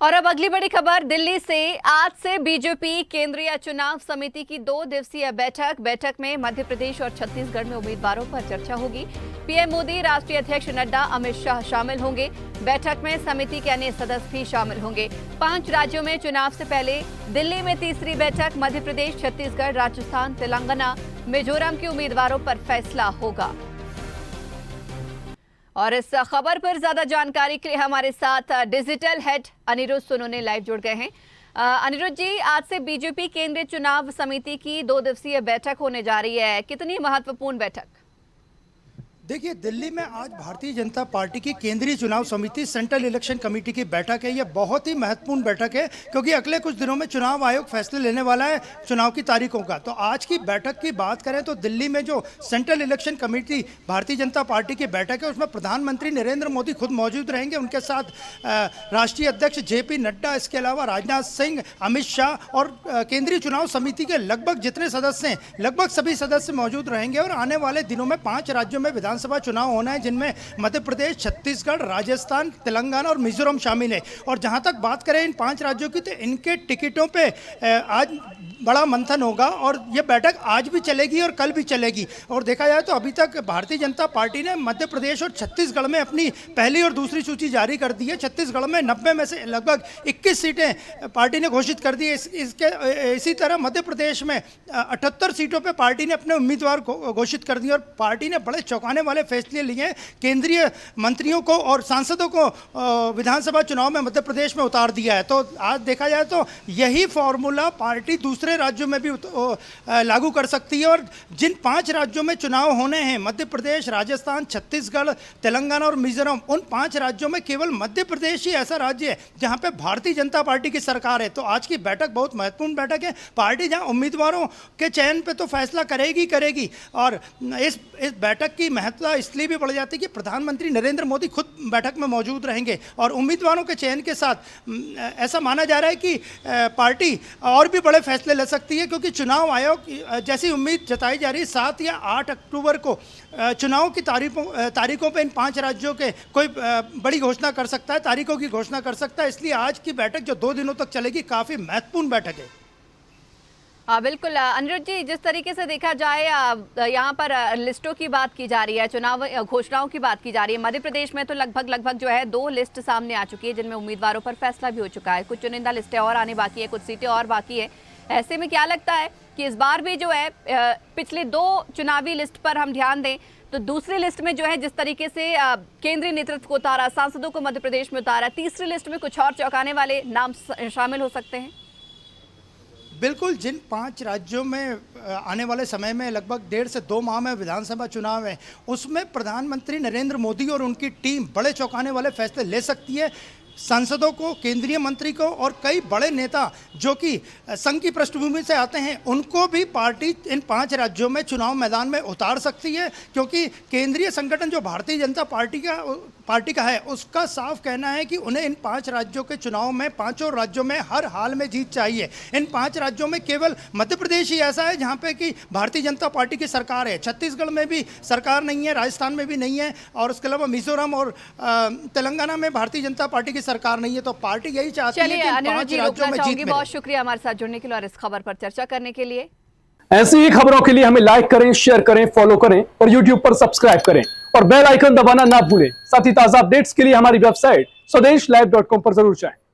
और अब अगली बड़ी खबर दिल्ली से। आज से बीजेपी केंद्रीय चुनाव समिति की 2 दिवसीय बैठक में मध्य प्रदेश और छत्तीसगढ़ में उम्मीदवारों पर चर्चा होगी। पीएम मोदी, राष्ट्रीय अध्यक्ष नड्डा, अमित शाह शामिल होंगे। बैठक में समिति के अन्य सदस्य भी शामिल होंगे। 5 राज्यों में चुनाव से पहले दिल्ली में तीसरी बैठक। मध्य प्रदेश, छत्तीसगढ़, राजस्थान, तेलंगाना, मिजोरम के उम्मीदवारों पर फैसला होगा। और इस खबर पर ज्यादा जानकारी के लिए हमारे साथ digital head Aniruddha Sonone live जुड़ गए हैं। अनिरुद्ध जी, आज से बीजेपी केंद्रीय चुनाव समिति की 2 दिवसीय बैठक होने जा रही है। कितनी महत्वपूर्ण बैठक? देखिए, दिल्ली में आज भारतीय जनता पार्टी की केंद्रीय चुनाव समिति सेंट्रल इलेक्शन कमेटी की बैठक है। यह बहुत ही महत्वपूर्ण बैठक है क्योंकि अगले कुछ दिनों में चुनाव आयोग फैसले लेने वाला है चुनाव की तारीखों का। तो आज की बैठक की बात करें तो दिल्ली में जो central election committee Bharatiya Janata party की बैठक है उसमें प्रधानमंत्री नरेंद्र मोदी खुद मौजूद रहेंगे। उनके साथ राष्ट्रीय अध्यक्ष जेपी नड्डा, इसके अलावा राजनाथ सिंह, अमित शाह और केंद्रीय चुनाव समिति के लगभग जितने सदस्य हैं लगभग सभी सदस्य मौजूद रहेंगे। और आने वाले दिनों में 5 राज्यों में विधानसभा चुनाव होना है जिनमें मध्य प्रदेश, छत्तीसगढ़, राजस्थान, तेलंगाना और मिजोरम शामिल है। और जहां तक बात करें इन 5 राज्यों की तो इनके टिकटों पे आज बड़ा मंथन होगा और ये बैठक आज भी चलेगी और कल भी चलेगी। और देखा जाए तो अभी तक भारतीय जनता पार्टी ने मध्य प्रदेश और छत्तीसगढ़ में अपनी पहली और दूसरी सूची जारी कर दी है। छत्तीसगढ़ में 90 में से लगभग 21 सीटें पार्टी ने घोषित कर दी है। इसी तरह मध्य प्रदेश में 78 सीटों पर पार्टी ने अपने उम्मीदवार घोषित कर दिए। और पार्टी ने बड़े चौंकाने वाले फैसले लिए। केंद्रीय मंत्रियों को और सांसदों को विधानसभा चुनाव में मध्य प्रदेश में उतार दिया है। तो आज देखा जाए तो यही फॉर्मूला पार्टी दूसरे राज्यों में भी लागू कर सकती है। और जिन 5 राज्यों में चुनाव होने हैं, मध्य प्रदेश, राजस्थान, छत्तीसगढ़, तेलंगाना और मिजोरम, उन 5 राज्यों में केवल मध्य प्रदेश ही ऐसा राज्य है जहां पे भारतीय जनता पार्टी की सरकार है। तो आज की बैठक बहुत महत्वपूर्ण बैठक है। पार्टी जहां उम्मीदवारों के चयन पे तो फैसला करेगी। और इस बैठक की महत्वता इसलिए भी बढ़ जाती है कि प्रधानमंत्री नरेंद्र मोदी खुद बैठक में मौजूद रहेंगे। और उम्मीदवारों के चयन के साथ ऐसा माना जा रहा है कि पार्टी और भी बड़े फैसले ले सकती है क्योंकि चुनाव आयोग जैसी उम्मीद जताई जा रही है 7 या 8 अक्टूबर को चुनाव की तारीखों पे इन 5 राज्यों के कोई बड़ी घोषणा कर सकता है, तारीखों की घोषणा कर सकता है। इसलिए आज की बैठक जो 2 दिनों तक चलेगी काफ़ी महत्वपूर्ण बैठक है। बिल्कुल अनिरुद्ध जी, जिस तरीके से देखा जाए यहाँ पर लिस्टों की बात की जा रही है, चुनाव घोषणाओं की बात की जा रही है। मध्य प्रदेश में तो लगभग जो है 2 लिस्ट सामने आ चुकी है जिनमें उम्मीदवारों पर फैसला भी हो चुका है। कुछ चुनिंदा लिस्टें और आने बाकी है, कुछ सीटें और बाकी है। ऐसे में क्या लगता है कि इस बार भी जो है पिछले 2 चुनावी लिस्ट पर हम ध्यान दें तो दूसरी लिस्ट में जो है जिस तरीके से केंद्रीय नेतृत्व को उतारा, सांसदों को मध्य प्रदेश में उतारा, तीसरी लिस्ट में कुछ और चौंकाने वाले नाम शामिल हो सकते हैं? बिल्कुल, जिन 5 राज्यों में आने वाले समय में लगभग 1.5 से 2 माह में विधानसभा चुनाव है उसमें प्रधानमंत्री नरेंद्र मोदी और उनकी टीम बड़े चौंकाने वाले फैसले ले सकती है। सांसदों को, केंद्रीय मंत्री को और कई बड़े नेता जो कि संघ की पृष्ठभूमि से आते हैं उनको भी पार्टी इन 5 राज्यों में चुनाव मैदान में उतार सकती है। क्योंकि केंद्रीय संगठन जो भारतीय जनता पार्टी का है उसका साफ कहना है कि उन्हें इन 5 राज्यों के चुनाव में 5 राज्यों में हर हाल में जीत चाहिए। इन 5 राज्यों में केवल मध्य प्रदेश ही ऐसा है जहाँ पे कि भारतीय जनता पार्टी की सरकार है। छत्तीसगढ़ में भी सरकार नहीं है, राजस्थान में भी नहीं है और उसके अलावा मिजोरम और तेलंगाना में भारतीय जनता पार्टी की सरकार नहीं है। तो पार्टी यही चाहती है कि 5 राज्यों में जीत मिले। बहुत शुक्रिया हमारे साथ जुड़ने के लिए और इस खबर पर चर्चा करने के लिए। ऐसी ही खबरों के लिए हमें लाइक करें, शेयर करें, फॉलो करें और YouTube पर सब्सक्राइब करें और बेल आइकन दबाना ना भूलें। साथ ही ताजा अपडेट्स के लिए हमारी वेबसाइट swdeshlive.com पर जरूर जाएं।